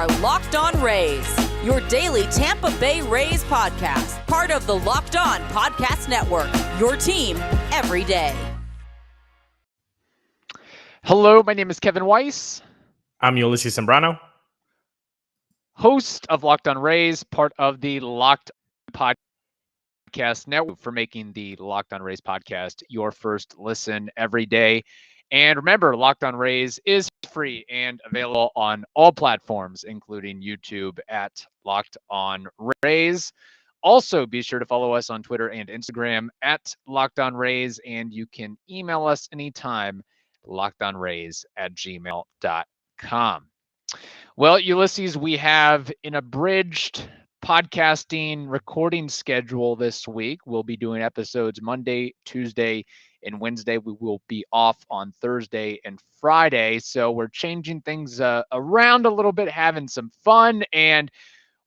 are Locked On Rays, your daily Tampa Bay Rays podcast, part of the Locked On Podcast Network, your team every day. Hello, my name is Kevin Weiss. I'm Ulises Sambrano, host of Locked On Rays, part of the Locked On Podcast Network, for making the Locked On Rays podcast your first listen every day. And remember, Locked On Rays is free and available on all platforms, including YouTube at Locked On Rays. Also, be sure to follow us on Twitter and Instagram at Locked On Rays, and you can email us anytime, lockedonrays@gmail.com. Well, Ulises, we have an abridged podcasting recording schedule this week. We'll be doing episodes Monday, Tuesday, and Wednesday. We will be off on Thursday and Friday. So we're changing things around a little bit, having some fun. And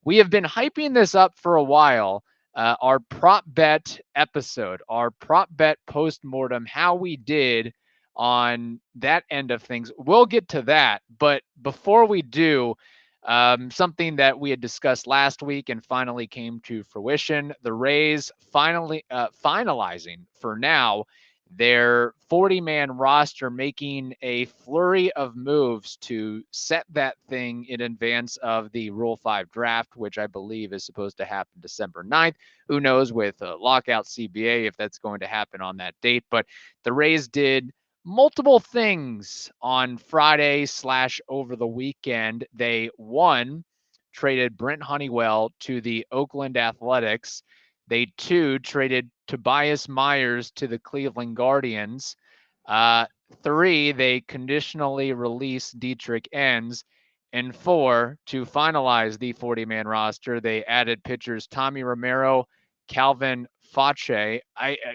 we have been hyping this up for a while. Our prop bet episode, our prop bet postmortem, how we did on that end of things. We'll get to that. But before we do, something that we had discussed last week and finally came to fruition, the Rays finally finalizing for now their 40-man roster, making a flurry of moves to set that thing in advance of the Rule 5 draft, which I believe is supposed to happen December 9th. Who knows with lockout CBA if that's going to happen on that date. But the Rays did multiple things on Friday / over the weekend. They, one, traded Brent Honeywell to the Oakland Athletics. They, two, traded Tobias Myers to the Cleveland Guardians. Three, they conditionally released Dietrich Enns. And four, to finalize the 40-man roster, they added pitchers Tommy Romero, Calvin Fauche.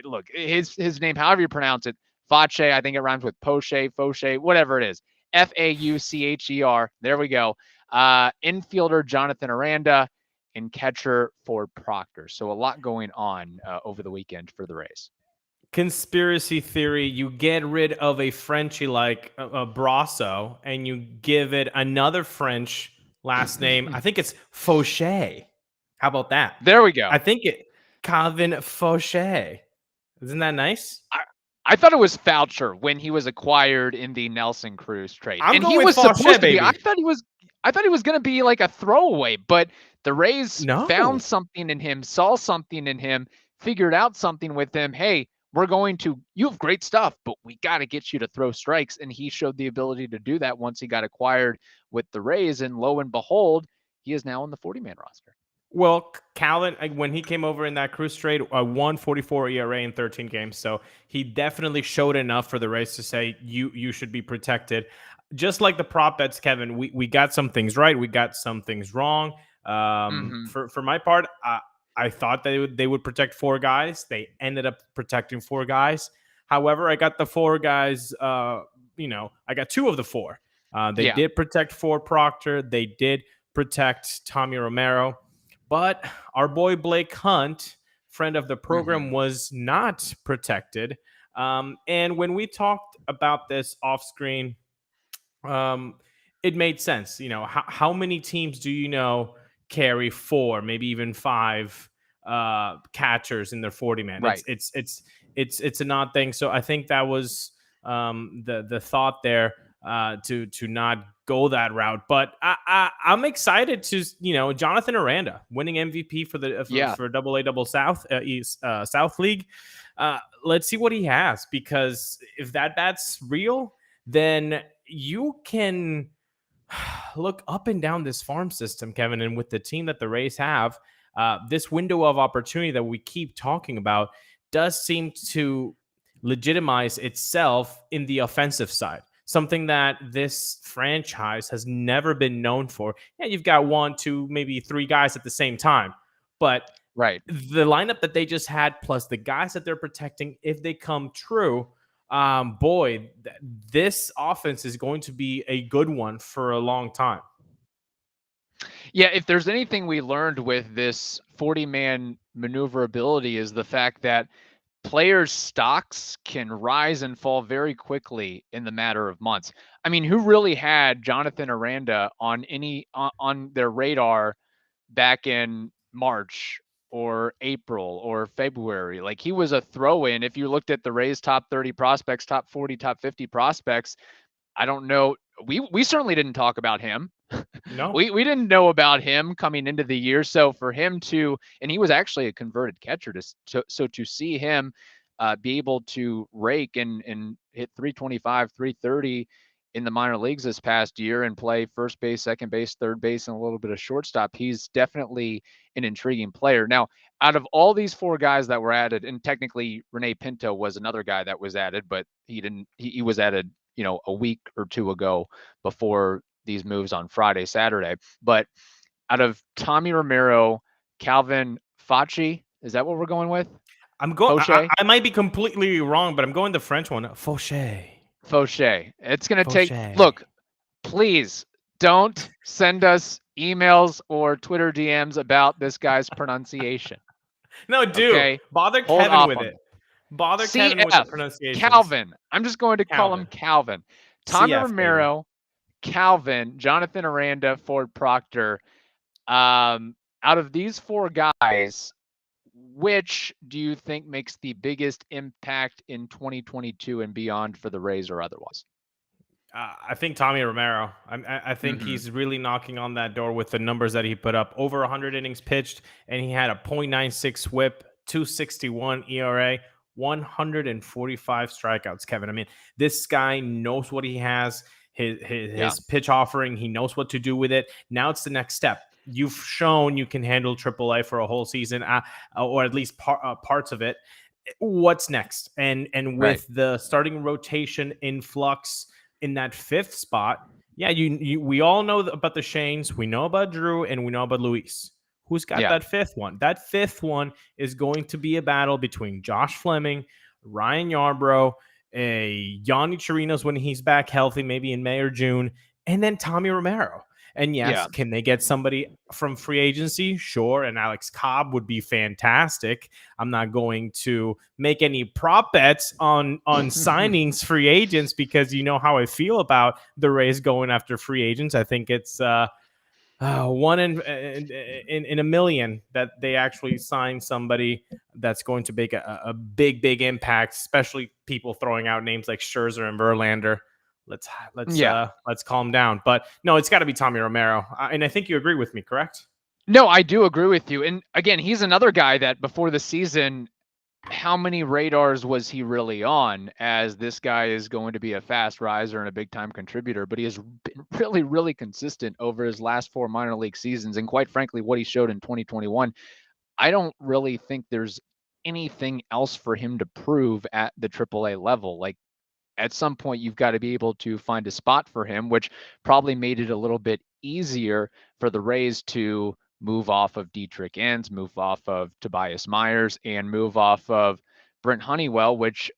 Look, his name, however you pronounce it, Fauche, I think it rhymes with Fauche, whatever it is. Faucher. There we go. Infielder Jonathan Aranda and catcher Ford Proctor. So a lot going on over the weekend for the Rays. Conspiracy theory, you get rid of a Frenchie like Brasso and you give it another French last name. I think it's Fauché. How about that? There we go. I think Calvin Fauché. Isn't that nice? I thought it was Faucher when he was acquired in the Nelson Cruz trade. And he was supposed to be. I thought he was going to be like a throwaway, but the Rays found something in him, saw something in him, figured out something with him. Hey, you have great stuff, but we got to get you to throw strikes. And he showed the ability to do that once he got acquired with the Rays. And lo and behold, he is now on the 40-man roster. Well, Collin, when he came over in that Cruz trade, 1.44 ERA in 13 games. So he definitely showed enough for the Rays to say you should be protected. Just like the prop bets, Kevin, we got some things right. We got some things wrong. For my part, I thought they would protect four guys. They ended up protecting four guys. However, I got the four guys, I got two of the four. They did protect Ford Proctor. They did protect Tommy Romero. But our boy Blake Hunt, friend of the program, was not protected. And when we talked about this off screen, it made sense. How many teams do you know carry four, maybe even five catchers in their 40-man? Right. It's an odd thing. So I think that was the thought there to not go that route. But I'm excited to Jonathan Aranda winning MVP for AA South South League. Let's see what he has, because if that bat's real, then you can look up and down this farm system, Kevin, and with the team that the Rays have, this window of opportunity that we keep talking about does seem to legitimize itself in the offensive side. Something that this franchise has never been known for. Yeah, you've got 1, 2, maybe 3 guys at the same time. But the lineup that they just had, plus the guys that they're protecting, if they come true, this offense is going to be a good one for a long time. Yeah, if there's anything we learned with this 40-man maneuverability is the fact that players' stocks can rise and fall very quickly in the matter of months. I mean, who really had Jonathan Aranda on their radar back in March or April or February? Like, he was a throw-in. If you looked at the Rays' top 30 prospects, top 40, top 50 prospects, I don't know. We certainly didn't talk about him. No. We didn't know about him coming into the year. So for him to, and he was actually a converted catcher, so to see him be able to rake and hit 325, 330 in the minor leagues this past year and play first base, second base, third base, and a little bit of shortstop, he's definitely an intriguing player. Now, out of all these four guys that were added, and technically Rene Pinto was another guy that was added, but he was added, a week or two ago before these moves on Friday, Saturday. But out of Tommy Romero, Calvin Facci, is that what we're going with? I'm going. I might be completely wrong, but I'm going the French one. Fauché. It's going to take. Look, please don't send us emails or Twitter DMs about this guy's pronunciation. No, dude. Okay? Bother Kevin with it. Bother Kevin with the pronunciation. Calvin. I'm just going to call him Calvin. Tommy Romero, Calvin, Jonathan Aranda, Ford Proctor. Out of these four guys, which do you think makes the biggest impact in 2022 and beyond for the Rays or otherwise? I think Tommy Romero. I think he's really knocking on that door with the numbers that he put up. Over 100 innings pitched, and he had a .96 whip, 2.61 ERA, 145 strikeouts, Kevin. I mean, this guy knows what he has, his pitch offering. He knows what to do with it. Now it's the next step. You've shown you can handle AAA for a whole season, or at least parts of it. What's next? And with the starting rotation influx in that fifth spot, we all know about the Shanes. We know about Drew, and we know about Luis. Who's got that fifth one? That fifth one is going to be a battle between Josh Fleming, Ryan Yarbrough, Yonny Chirinos when he's back healthy, maybe in May or June, and then Tommy Romero. And can they get somebody from free agency? Sure. And Alex Cobb would be fantastic. I'm not going to make any prop bets on signings, free agents, because you know how I feel about the Rays going after free agents. I think it's one in a million that they actually sign somebody that's going to make a big impact, especially people throwing out names like Scherzer and Verlander. Let's calm down. But no, it's got to be Tommy Romero. And I think you agree with me, correct? No, I do agree with you. And again, he's another guy that before the season, how many radars was he really on as this guy is going to be a fast riser and a big time contributor? But he has been really, really consistent over his last four minor league seasons. And quite frankly, what he showed in 2021, I don't really think there's anything else for him to prove at the AAA level. Like, at some point, you've got to be able to find a spot for him, which probably made it a little bit easier for the Rays to move off of Dietrich Enns, move off of Tobias Myers, and move off of Brent Honeywell, which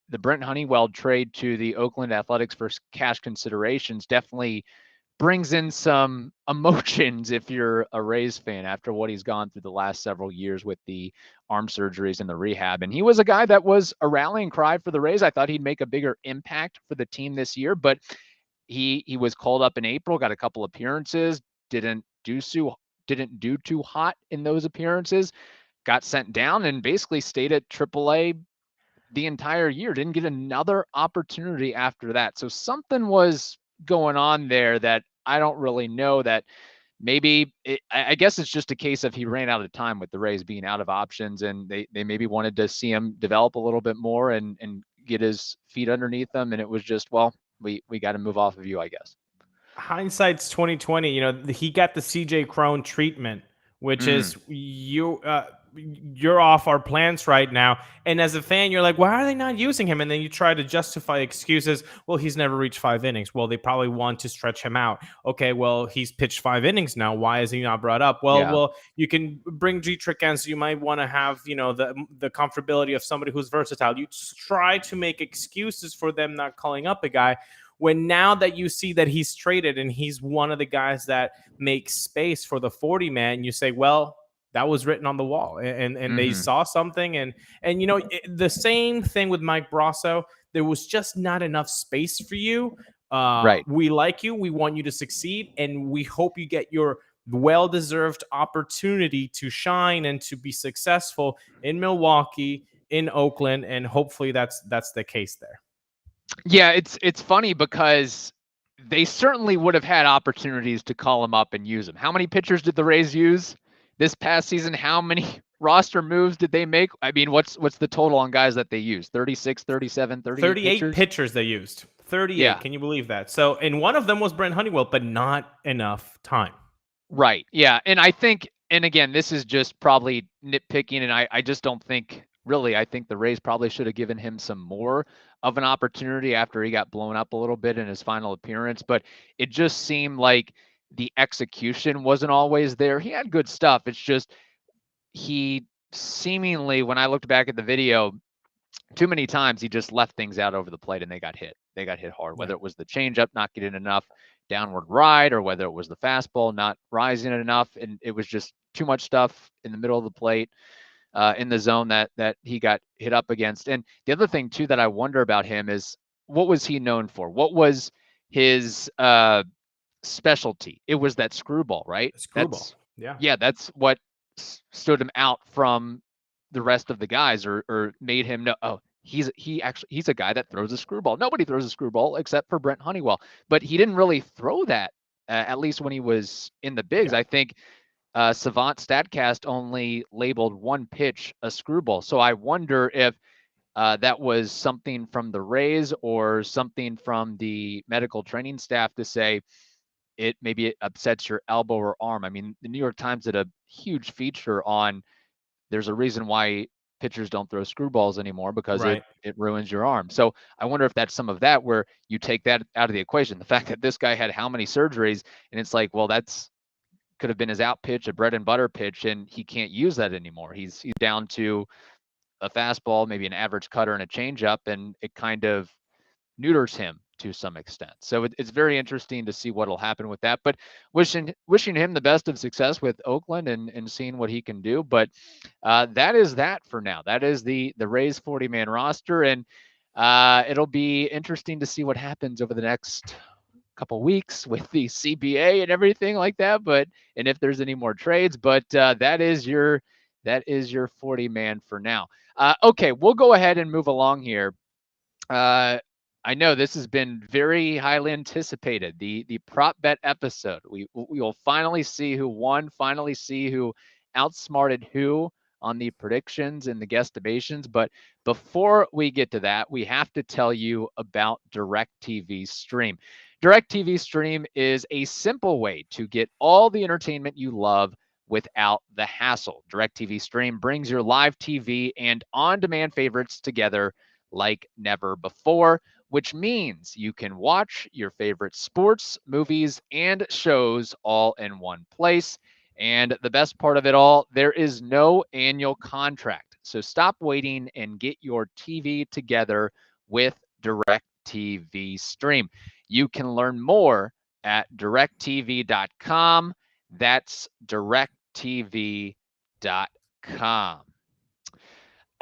the Brent Honeywell trade to the Oakland Athletics for cash considerations definitely brings in some emotions if you're a Rays fan after what he's gone through the last several years with the arm surgeries and the rehab. And he was a guy that was a rallying cry for the Rays. I thought he'd make a bigger impact for the team this year, but he was called up in April, got a couple appearances, didn't do too hot in those appearances, got sent down, and basically stayed at AAA the entire year. Didn't get another opportunity after that. So something was going on there that I don't really know. That maybe I guess it's just a case of he ran out of time with the Rays being out of options, and they maybe wanted to see him develop a little bit more and get his feet underneath him. And it was just, well, we got to move off of you, I guess. Hindsight's 2020. He got the CJ Cron treatment, which is you're off our plans right now. And as a fan, you're like, why are they not using him? And then you try to justify excuses. Well, he's never reached 5 innings. Well, they probably want to stretch him out. Okay, well, he's pitched 5 innings now. Why is he not brought up? Well, you can bring Dietrich Enns. You might want to have, the comfortability of somebody who's versatile. You try to make excuses for them not calling up a guy. When now that you see that he's traded and he's one of the guys that makes space for the 40 man, you say, well, that was written on the wall, and they saw something. And the same thing with Mike Brasso. There was just not enough space for you. Right. We like you. We want you to succeed, and we hope you get your well-deserved opportunity to shine and to be successful in Milwaukee, in Oakland, and hopefully that's the case there. Yeah, it's funny because they certainly would have had opportunities to call him up and use him. How many pitchers did the Rays use this past season? How many roster moves did they make? I mean, what's the total on guys that they used? 36, 37, 38 pitchers they used. 38. Yeah. Can you believe that? So, and one of them was Brent Honeywell, but not enough time. Right. Yeah. And I think, and again, this is just probably nitpicking, and I just don't think, really, I think the Rays probably should have given him some more of an opportunity after he got blown up a little bit in his final appearance. But it just seemed like the execution wasn't always there. He had good stuff. It's just he seemingly, when I looked back at the video, too many times he just left things out over the plate and they got hit. They got hit hard, whether it was the changeup not getting enough downward ride, or whether it was the fastball not rising enough. And it was just too much stuff in the middle of the plate, in the zone that he got hit up against. And the other thing too that I wonder about him is, what was he known for? What was his specialty? It was that screwball, right? Screwball. Yeah, that's what stood him out from the rest of the guys, or made him know, oh, he's a guy that throws a screwball. Nobody throws a screwball except for Brent Honeywell, but he didn't really throw that, at least when he was in the bigs. I think Savant Statcast only labeled one pitch a screwball. So I wonder if that was something from the Rays or something from the medical training staff to say maybe it upsets your elbow or arm. I mean, the New York Times did a huge feature on, there's a reason why pitchers don't throw screwballs anymore, because it ruins your arm. So I wonder if that's some of that, where you take that out of the equation. The fact that this guy had how many surgeries, and it's like, well, that's could have been his out pitch, a bread and butter pitch, and he can't use that anymore. He's down to a fastball, maybe an average cutter and a changeup, and it kind of neuters him to some extent. So it's very interesting to see what'll happen with that, but wishing him the best of success with Oakland and seeing what he can do. But that is that for now. That is the Rays 40-man roster, and it'll be interesting to see what happens over the next couple weeks with the CBA and everything like that, and if there's any more trades. But that is your 40-man for now. Okay, we'll go ahead and move along here. I know this has been very highly anticipated, the prop bet episode. We will finally see who won, finally see who outsmarted who on the predictions and the guesstimations. But before we get to that, we have to tell you about DirecTV Stream. DirecTV Stream is a simple way to get all the entertainment you love without the hassle. DirecTV Stream brings your live TV and on-demand favorites together like never before, which means you can watch your favorite sports, movies, and shows all in one place. And the best part of it all, there is no annual contract. So stop waiting and get your TV together with DirecTV Stream. You can learn more at directtv.com. That's directtv.com.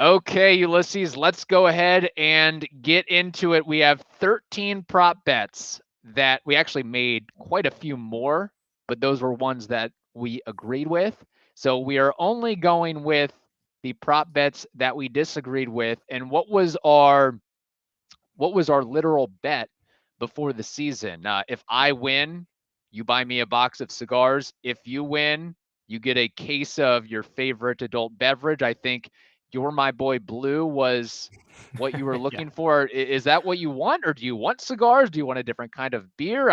Okay, Ulises, let's go ahead and get into it. We have 13 prop bets that we actually made quite a few more, but those were ones that we agreed with. So we are only going with the prop bets that we disagreed with. And what was our literal bet before the season? If I win, you buy me a box of cigars. If you win, you get a case of your favorite adult beverage. I think You're My Boy Blue was what you were looking for. Is that what you want, or do you want cigars? Do you want a different kind of beer?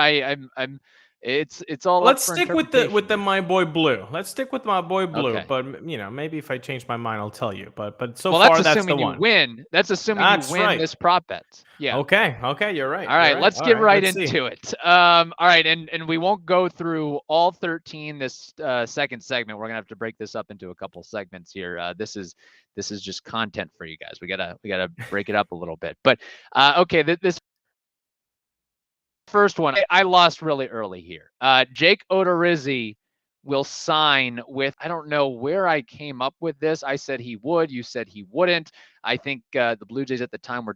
It's all. Let's stick with the My Boy Blue. Let's stick with My Boy Blue. Okay. But maybe if I change my mind, I'll tell you. But so far, that's the one. Win. That's assuming you win this prop bet. Yeah. Okay. You're right. All right. Let's get right into it. All right. And we won't go through all 13 this second segment. We're gonna have to break this up into a couple segments here. This is just content for you guys. We gotta break it up a little bit. But okay. This first one, I lost really early here. Jake Odorizzi will sign with, I don't know where I came up with this. I said he would. You said he wouldn't. I think the Blue Jays at the time were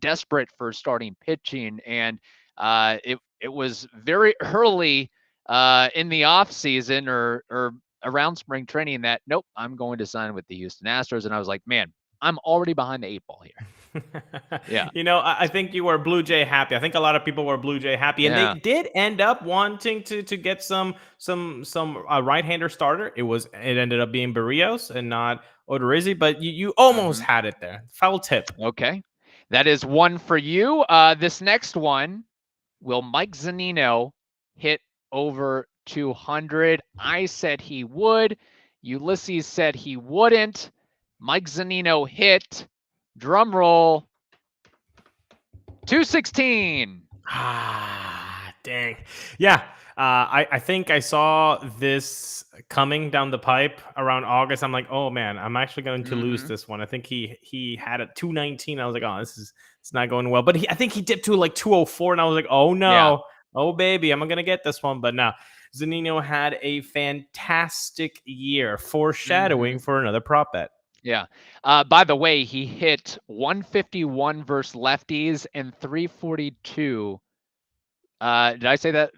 desperate for starting pitching, and it was very early in the off season or around spring training that, nope, I'm going to sign with the Houston Astros. And I was like, man, I'm already behind the 8 ball here. Yeah. I think you were Blue Jay happy. I think a lot of people were Blue Jay happy, and they did end up wanting to get some right-hander starter. It ended up being Barrios and not Odorizzi, but you almost had it there. Foul tip. Okay. That is one for you. This next one, will Mike Zunino hit over 200? I said he would. Ulises said he wouldn't. Mike Zunino hit, drum roll, 216. Dang. Yeah. I think I saw this coming down the pipe around August. I'm like, oh man, I'm actually going to lose this one. I think he had a 219. I was like, oh, it's not going well. But I think he dipped to like 204, and I was like, oh no, yeah. Oh baby, I'm gonna get this one. But no, Zunino had a fantastic year, foreshadowing for another prop bet. Yeah. By the way, he hit 151 versus lefties and 342. Did I say that?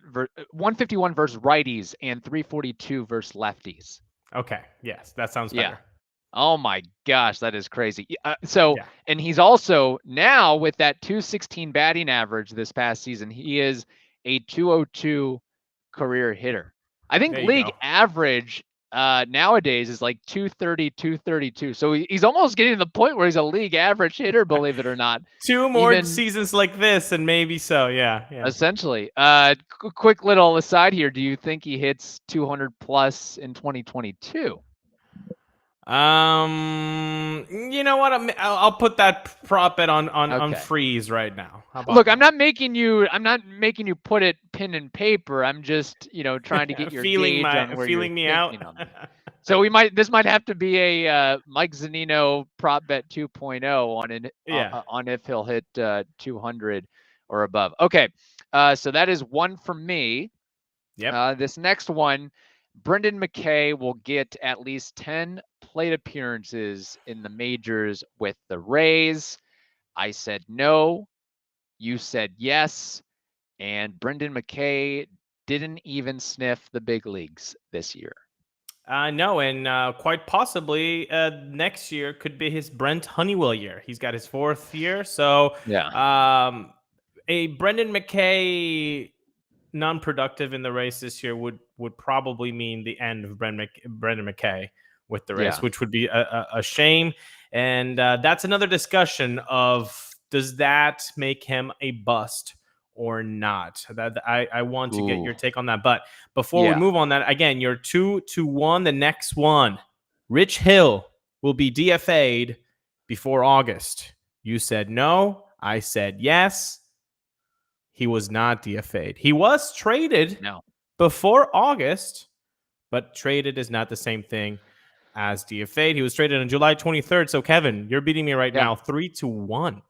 151 versus righties and 342 versus lefties. Okay. Yes, that sounds better. Yeah. Oh my gosh, that is crazy. And he's also now with that 216 batting average this past season, he is a 202 career hitter. I think league average nowadays is like 230, 232. So he's almost getting to the point where he's a league average hitter, believe it or not. 2 more seasons like this, and maybe so. Yeah. Essentially. Quick little aside here. Do you think he hits 200 plus in 2022? You know what? I'll put that prop bet on freeze right now. Look, I'm not making you put it pen and paper. I'm just, trying to get your gauge on where feeling me out. So this might have to be a Mike Zunino prop bet 2.0 on if he'll hit 200 or above. Okay. So that is one for me. Yep. This next one, Brendan McKay will get at least 10 plate appearances in the majors with the Rays. I said no. You said yes. And Brendan McKay didn't even sniff the big leagues this year. No, and quite possibly next year could be his Brent Honeywell year. He's got his 4th year. So a Brendan McKay non-productive in the race this year would probably mean the end of Brendan McKay with the race, which would be a shame. And that's another discussion of, does that make him a bust or not? That I want to get your take on that. But before we move on that, again, you're 2-1. The next one, Rich Hill will be DFA'd before August. You said no. I said yes. He was not DFA'd. He was traded before August, but traded is not the same thing as DFA'd. He was traded on July 23rd. So, Kevin, you're beating me right now 3-1.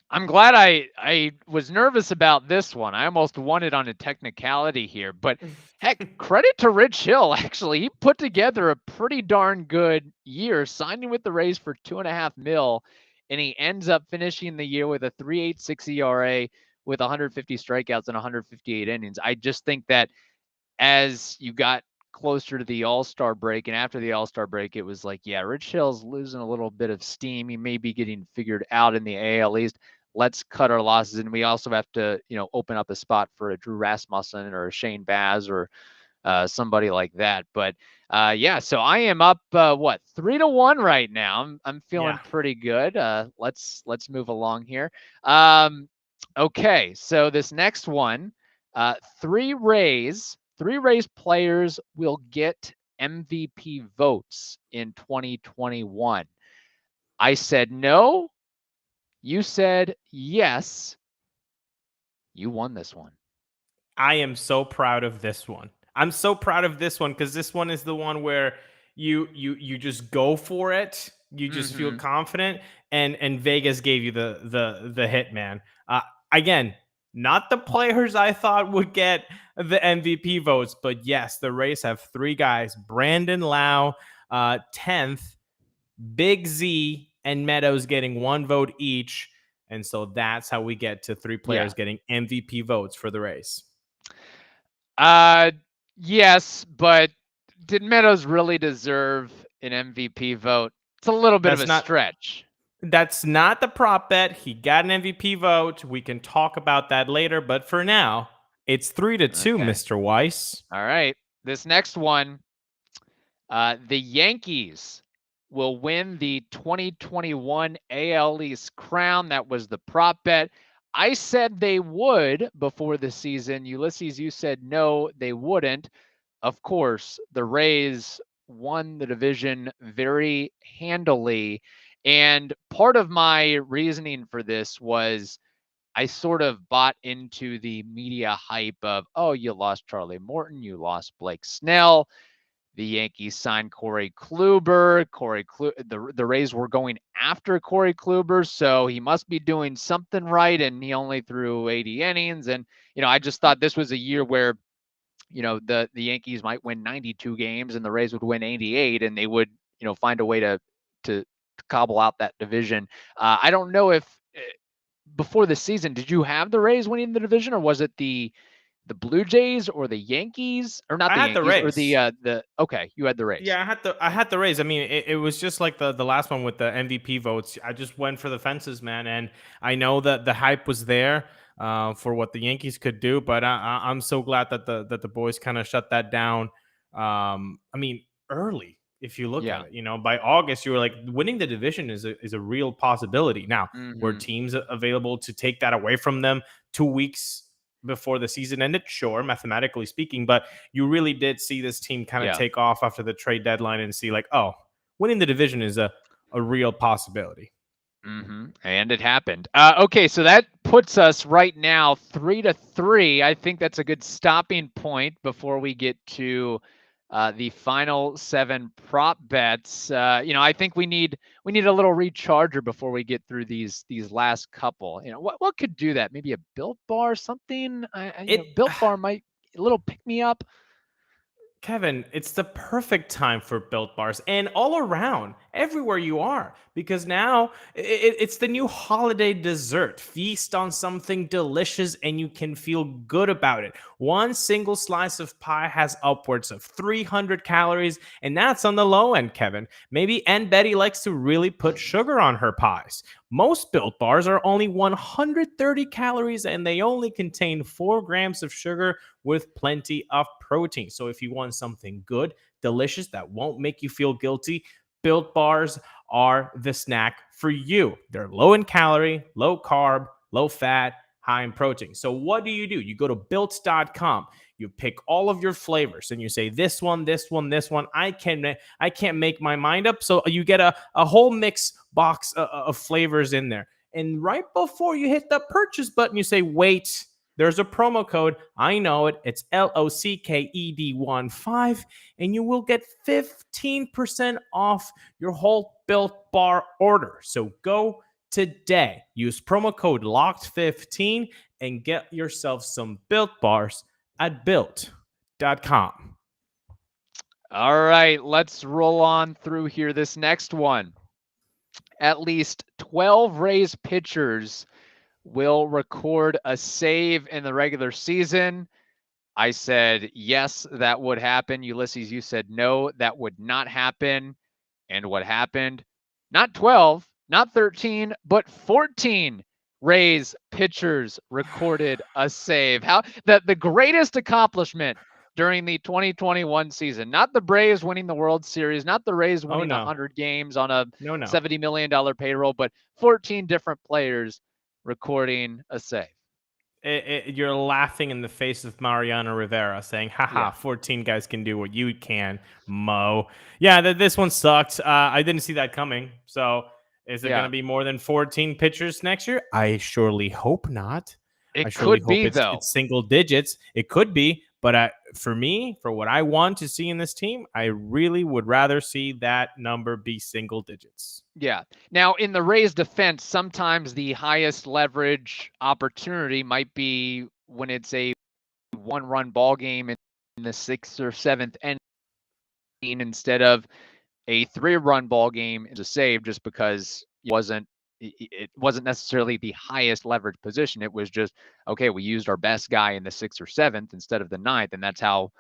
I'm glad I was nervous about this one. I almost won it on a technicality here. But, heck, credit to Rich Hill, actually. He put together a pretty darn good year, signing with the Rays for $2.5 million, and he ends up finishing the year with a 3.86 ERA, with 150 strikeouts and 158 innings. I just think that as you got closer to the All-Star break and after the All-Star break, it was like, Rich Hill's losing a little bit of steam. He may be getting figured out in the AL East. Let's cut our losses. And we also have to, open up a spot for a Drew Rasmussen or a Shane Baz or somebody like that. But so I am up 3-1 right now. I'm feeling pretty good. Let's move along here. Okay, so this next one, 3 Rays players will get MVP votes in 2021. I said no. You said yes. You won this one. I am so proud of this one. I'm so proud of this one because this one is the one where you just go for it. You just feel confident, and Vegas gave you the hit, man. Again, Not the players I thought would get the MVP votes, but yes, the Rays have 3 guys: Brandon Lau, 10th, Big Z, and Meadows getting 1 vote each. And so that's how we get to 3 players getting MVP votes for the Rays. Yes, but did Meadows really deserve an MVP vote? It's a little bit of a stretch. That's not the prop bet. He got an MVP vote. We can talk about that later, but for now, it's 3-2, Mr. Weiss. All right. This next one, the Yankees will win the 2021 AL East crown. That was the prop bet. I said they would before the season. Ulises, you said no, they wouldn't. Of course, the Rays won the division very handily. And part of my reasoning for this was I sort of bought into the media hype of, oh, you lost Charlie Morton, you lost Blake Snell. The Yankees signed Corey Kluber. The Rays were going after Corey Kluber, so he must be doing something right, and he only threw 80 innings. And, I just thought this was a year where, the Yankees might win 92 games and the Rays would win 88, and they would, find a way to cobble out that division. I don't know if before the season, did you have the Rays winning the division, or was it the Blue Jays or the Yankees, or not the Yankees, the Rays. or the okay, you had the Rays. Yeah, I had the Rays. I mean, it was just like the last one with the MVP votes. I just went for the fences, man, and I know that the hype was there for what the Yankees could do, but I'm so glad that the boys kind of shut that down. I mean, early. If you look at it, by August, you were like, winning the division is a real possibility. Now, were teams available to take that away from them 2 weeks before the season ended? Sure, mathematically speaking, but you really did see this team kind of take off after the trade deadline and see like, oh, winning the division is a real possibility. And it happened. Okay, so that puts us right now 3-3. I think that's a good stopping point before we get to the final 7 prop bets. I think we need a little recharger before we get through these last couple. What could do that? Maybe a Built Bar, something. Built Bar might a little pick me up. Kevin, it's the perfect time for Built Bars, and all around, everywhere you are, because now it's the new holiday dessert. Feast on something delicious and you can feel good about it. One single slice of pie has upwards of 300 calories, and that's on the low end, Kevin. Maybe Aunt Betty likes to really put sugar on her pies. Most Built Bars are only 130 calories, and they only contain 4 grams of sugar with plenty of protein. So if you want something good, delicious, that won't make you feel guilty, Built Bars are the snack for you. They're low in calorie, low carb, low fat, high in protein. So what do? You go to built.com. You pick all of your flavors and you say, this one, this one, this one. I can't make my mind up. So you get a whole mix box of flavors in there. And right before you hit the purchase button, you say, wait, there's a promo code. I know it. It's LOCKED15, and you will get 15% off your whole Built Bar order. So go today. Use promo code LOCKED15 and get yourself some Built Bars at built.com. All right, let's roll on through here. This next one. At least 12 Rays pitchers will record a save in the regular season. I said, yes, that would happen. Ulises, you said, no, that would not happen. And what happened? Not 12, not 13, but 14 Rays pitchers recorded a save. How the greatest accomplishment during the 2021 season, not the Braves winning the World Series, not the Rays winning 100 games on a $70 million payroll, but 14 different players recording a save. You're laughing in the face of Mariano Rivera saying, haha, 14 guys can do what you can, Mo. Yeah, this one sucked. I didn't see that coming. So is it going to be more than 14 pitchers next year? I surely hope not. It could be, though. It's single digits. It could be. But for me, for what I want to see in this team, I really would rather see that number be single digits. Yeah. Now, in the Rays' defense, sometimes the highest leverage opportunity might be when it's a one-run ball game in the 6th or 7th inning instead of a 3-run ball game is a save, just because it wasn't necessarily the highest leverage position. It was just, okay, we used our best guy in the 6th or 7th instead of the 9th, and that's how,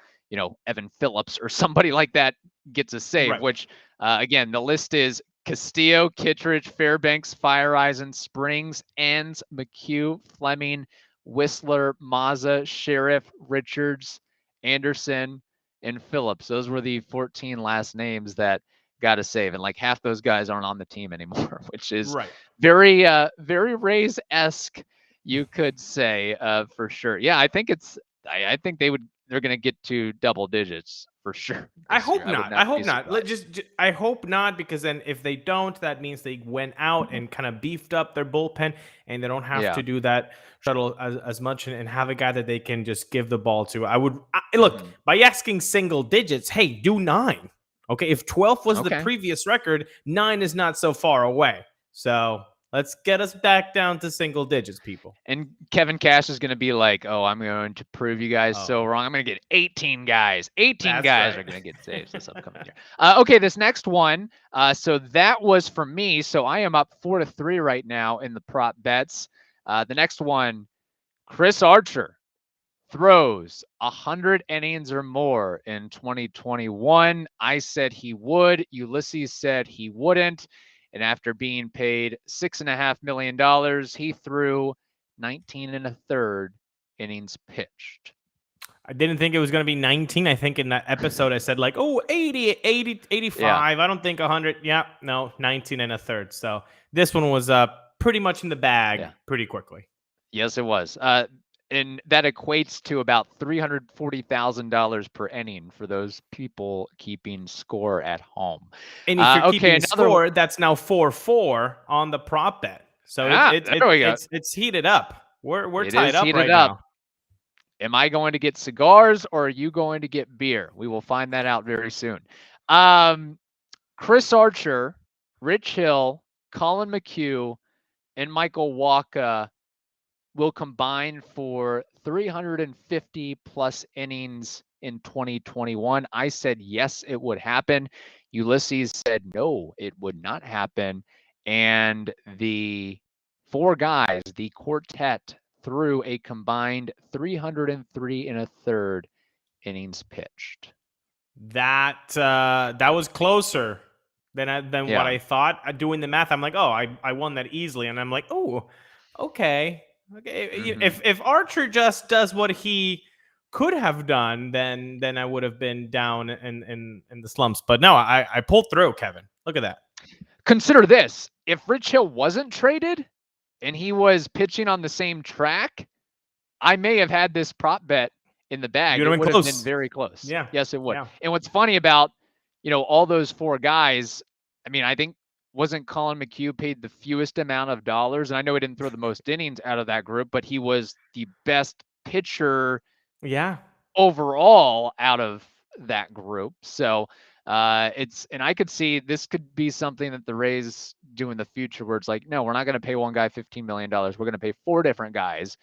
Evan Phillips or somebody like that gets a save. Right. Which again, the list is Castillo, Kittredge, Fairbanks, Fireeisen, Springs, Enns, McHugh, Fleming, Whistler, Mazza, Sheriff, Richards, Anderson, and Phillips. Those were the 14 last names that got a save, and like half those guys aren't on the team anymore, which is Right. very Rays-esque, you could say, for sure. Yeah, I think they're going to get to double digits for sure. I hope not. I hope not. I hope not, because then if they don't, that means they went out and kind of beefed up their bullpen, and they don't have to do that shuttle as much, and have a guy that they can just give the ball to. Look, by asking single digits, hey, do 9. Okay, if 12 was the previous record, 9 is not so far away. So let's get us back down to single digits, people. And Kevin Cash is going to be like, oh, I'm going to prove you guys so wrong. I'm going to get 18 guys. 18 guys are going to get saves this upcoming year. Okay, this next one. So that was for me. So I am up 4-3 right now in the prop bets. The next one, Chris Archer throws 100 innings or more in 2021. I said he would. Ulises said he wouldn't. And after being paid $6.5 million, he threw 19 1/3 innings pitched. I didn't think it was going to be 19. I think in that episode I said 80, 85. Yeah. I don't think 100. Yeah, no, 19 1/3. So this one was pretty much in the bag pretty quickly. Yes, it was. And that equates to about $340,000 per inning for those people keeping score at home. And if you're keeping score, that's now 4-4 on the prop bet. So it's heated up. We're tied up right now. Am I going to get cigars, or are you going to get beer? We will find that out very soon. Chris Archer, Rich Hill, Collin McHugh, and Michael Wacha will combine for 350 plus innings in 2021. I said yes, it would happen. Ulises said no, it would not happen. And the 4 guys, the quartet, threw a combined 303 1/3 innings pitched. That was closer than what I thought. Doing the math, I'm like, oh, I won that easily, and I'm like, oh, okay. If Archer just does what he could have done, then I would have been down in the slumps. But no, I pulled through, Kevin. Look at that. Consider this: if Rich Hill wasn't traded and he was pitching on the same track, I may have had this prop bet in the bag. It would have been very close. Yeah. Yes, it would. Yeah. And what's funny about all those 4 guys, I mean, I think, wasn't Collin McHugh paid the fewest amount of dollars? And I know he didn't throw the most innings out of that group, but he was the best pitcher overall out of that group. So and I could see this could be something that the Rays do in the future, where it's like, no, we're not going to pay one guy $15 million. We're going to pay 4 different guys,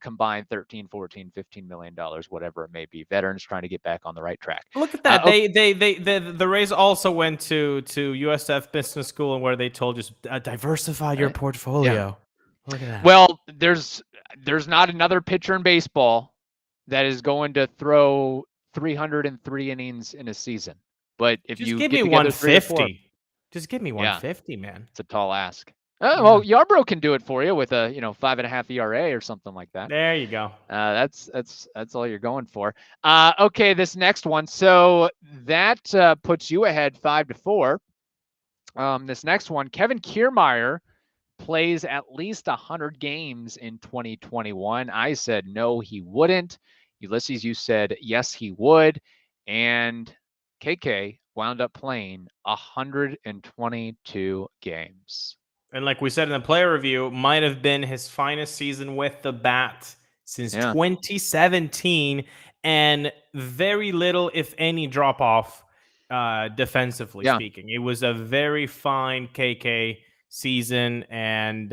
combined $13, $14, $15 million, whatever it may be. Veterans trying to get back on the right track. Look at that. The Rays also went to USF Business School, and where they told you diversify your portfolio. Yeah. Look at that. Well, there's not another pitcher in baseball that is going to throw 303 innings in a season. But if just you give me 150, just give me 150, man. It's a tall ask. Well, Yarbrough can do it for you with a 5.5 ERA or something like that. There you go. That's all you're going for. Okay, this next one. So that puts you ahead 5-4. This next one, Kevin Kiemaier plays at least 100 games in 2021. I said no, he wouldn't. Ulises, you said yes, he would. And KK wound up playing 122 games. And like we said in the player review, might have been his finest season with the bat since 2017, and very little, if any, drop off defensively speaking. It was a very fine KK season, and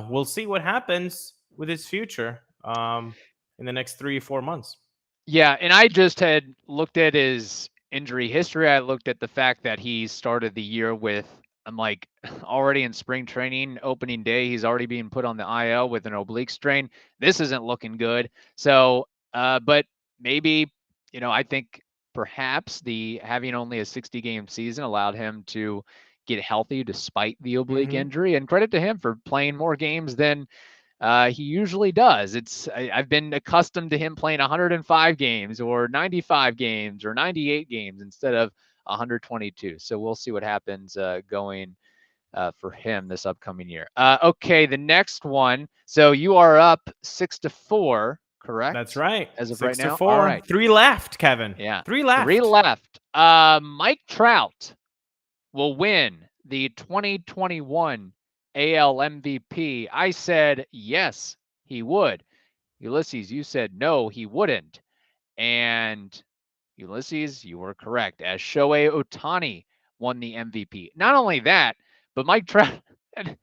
we'll see what happens with his future in the next 3 or 4 months. Yeah, and I just had looked at his injury history. I looked at the fact that he started the year with, I'm like, already in spring training, opening day, he's already being put on the IL with an oblique strain. This isn't looking good. So, but maybe, I think perhaps the having only a 60-game season allowed him to get healthy despite the oblique injury. And credit to him for playing more games than he usually does. I've been accustomed to him playing 105 games or 95 games or 98 games instead of 122. So we'll see what happens going for him this upcoming year. Okay, the next one. So you are up 6-4, correct? That's right. As of 6 right to now. 4. All right. 3 left, Kevin. Yeah. 3 left. 3 left. Mike Trout will win the 2021 AL MVP. I said yes, he would. Ulises, you said no, he wouldn't. And Ulises, you were correct, as Shohei Ohtani won the MVP. Not only that, but Mike Trout had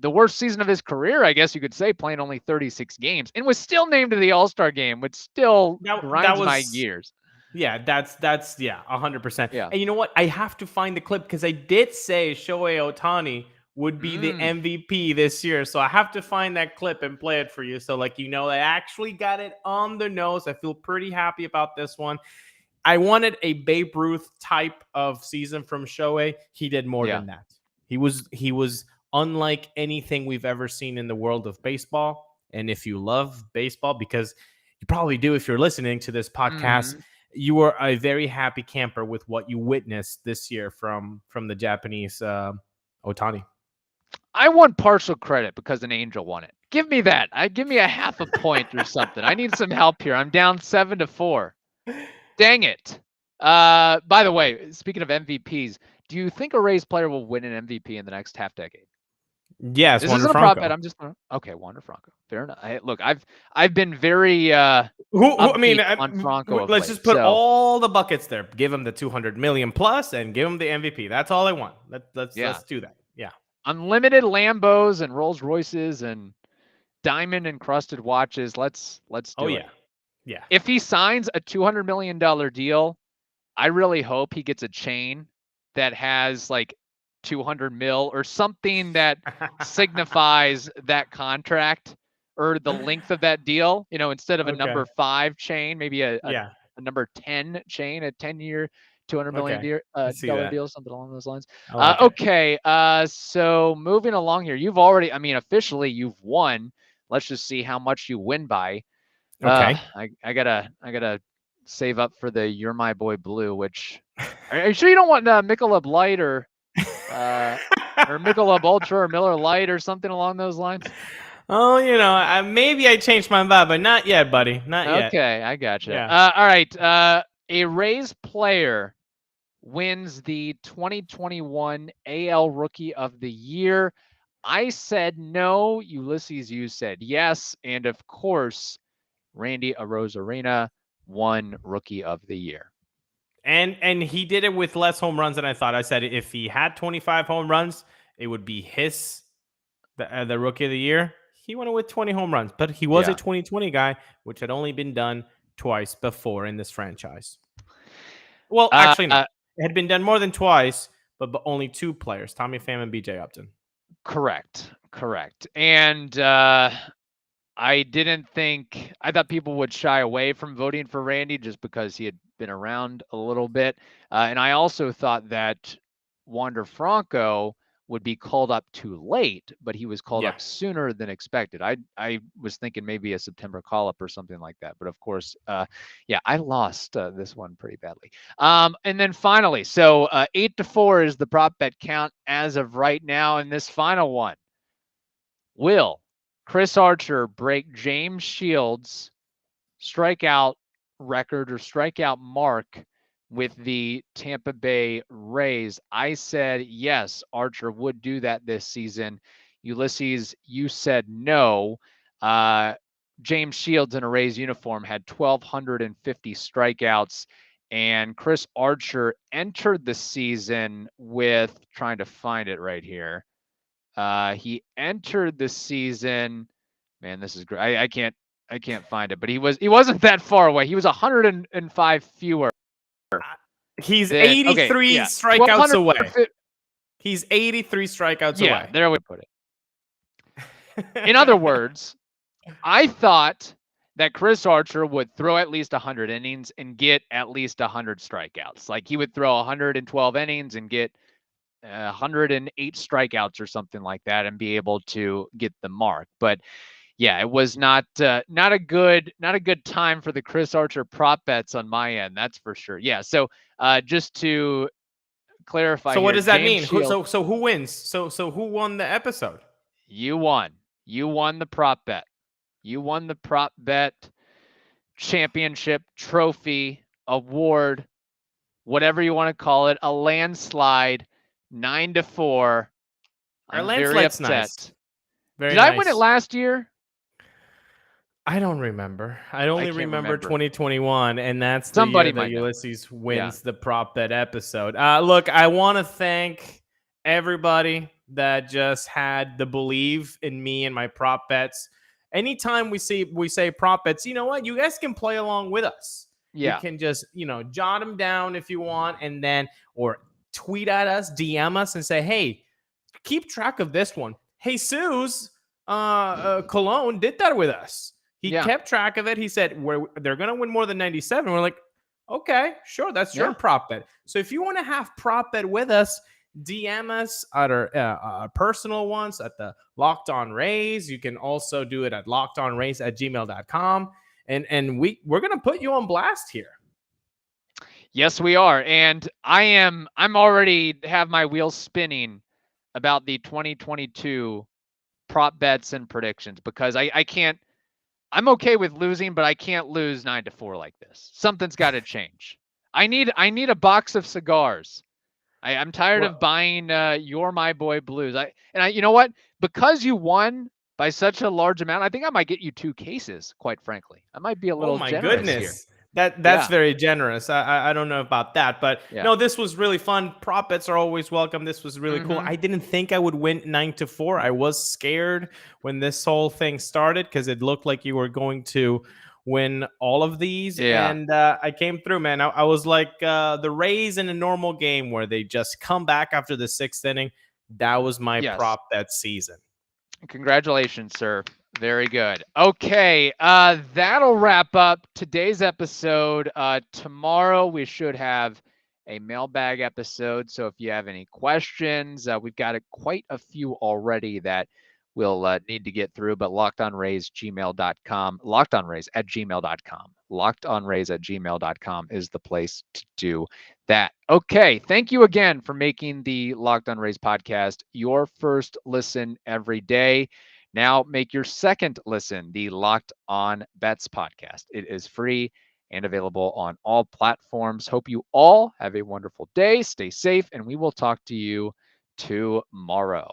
the worst season of his career, I guess you could say, playing only 36 games, and was still named to the All-Star game, which still grinds my gears. Yeah, that's 100%. Yeah. And you know what? I have to find the clip because I did say Shohei Ohtani would be the MVP this year. So I have to find that clip and play it for you. So I actually got it on the nose. I feel pretty happy about this one. I wanted a Babe Ruth type of season from Shohei. He did more than that. He was unlike anything we've ever seen in the world of baseball. And if you love baseball, because you probably do if you're listening to this podcast, you are a very happy camper with what you witnessed this year from the Japanese Ohtani. I want partial credit because an Angel won it. Give me that. Give me a half a point or something. I need some help here. I'm down 7-4. Dang it. By the way, speaking of MVPs, do you think a Rays player will win an MVP in the next half decade? Yes, this Wander isn't a Franco. prop bet. I'm just okay. Wander Franco. Fair enough. Look, I've been very I mean, on Franco. Let's just put all the buckets there. Give him the 200 million plus, and give him the MVP. That's all I want. Let's do that. Yeah. Unlimited Lambos and Rolls Royces and diamond encrusted watches. Let's do it. Yeah. If he signs a $200 million deal, I really hope he gets a chain that has like 200 mil or something that signifies that contract or the length of that deal. Instead of a number 5 chain, maybe a number 10 chain, a 10-year, $200 million dollar deal, something along those lines. Okay. So moving along here, officially you've won. Let's just see how much you win by. Okay. I gotta save up for the You're My Boy Blue, which are you sure you don't want Michelob Light or Michelob Ultra or Miller Lite or something along those lines? Oh, maybe I changed my vibe, but not yet, buddy. Not yet. Okay, I gotcha. Yeah. All right. A Rays player wins the 2021 AL Rookie of the Year. I said no. Ulises, you said yes. And of course, Randy Arozarena won Rookie of the Year. And he did it with less home runs than I thought. I said if he had 25 home runs, it would be the Rookie of the Year. He won it with 20 home runs, but he was a 2020 guy, which had only been done twice before in this franchise. Well, actually, no. It had been done more than twice, but only 2 players, Tommy Pham and BJ Upton. Correct. And I thought people would shy away from voting for Randy just because he had been around a little bit. And I also thought that Wander Franco would be called up too late, but he was called up sooner than expected. I was thinking maybe a September call-up or something like that. But of course, I lost this one pretty badly. And then finally, so 8-4 is the prop bet count as of right now. In this final one, will Chris Archer break James Shields' strikeout record or strikeout mark with the Tampa Bay Rays? I said yes, Archer would do that this season. Ulises, you said no. James Shields in a Rays uniform had 1,250 strikeouts And Chris Archer entered the season with, trying to find it right here. He entered the season, man, this is great. I can't find it, but he wasn't that far away. He was 105 fewer. He's 83 strikeouts away. He's 83 strikeouts away. Yeah, there we put it. In other words, I thought that Chris Archer would throw at least 100 innings and get at least 100 strikeouts. Like he would throw 112 innings and get 108 strikeouts or something like that and be able to get the mark. But yeah, it was not a good time for the Chris Archer prop bets on my end. That's for sure. Yeah. So just to clarify. So what does that mean? Shield, so who wins? So who won the episode? You won. You won the prop bet. You won the prop bet championship, trophy, award, whatever you want to call it, a landslide, 9-4. Our landslide's nice. Did I win it last year? I don't remember. I only remember 2021, and that's the year that Ulises wins the prop bet episode. Look, I want to thank everybody that just had the believe in me and my prop bets. Anytime we say prop bets, you know what? You guys can play along with us. Yeah. You can just, jot them down if you want, and then, or tweet at us, DM us, and say, hey, keep track of this one. Jesus Collin did that with us. He kept track of it. He said, they're going to win more than 97. We're like, okay, sure. That's your prop bet. So if you want to have prop bet with us, DM us at our personal ones at the Locked On Rays. You can also do it at lockedonrays@gmail.com. And we're going to put you on blast here. Yes, we are. And I'm already have my wheels spinning about the 2022 prop bets and predictions, because I can't. I'm okay with losing, but I can't lose 9-4 like this. Something's got to change. I need a box of cigars. I'm tired of buying You're My Boy Blues. You know what? Because you won by such a large amount, I think I might get you 2 cases, quite frankly. I might be a little generous here. That's very generous. I don't know about that, but no, this was really fun. Prop bets are always welcome. This was really cool. I didn't think I would win 9-4. I was scared when this whole thing started because it looked like you were going to win all of these. And I came through, man. I was like the Rays in a normal game where they just come back after the 6th inning. That was my prop bet season. Congratulations, sir. Very good. Okay, that'll wrap up today's episode. Tomorrow we should have a mailbag episode. So if you have any questions, we've got quite a few already that we'll need to get through. But lockedonrays@gmail.com, lockedonrays@gmail.com, lockedonrays@gmail.com is the place to do that. Okay, thank you again for making the Locked On Rays podcast your first listen every day. Now make your second listen the Locked On Bets podcast. It is free and available on all platforms. Hope you all have a wonderful day. Stay safe, and we will talk to you tomorrow.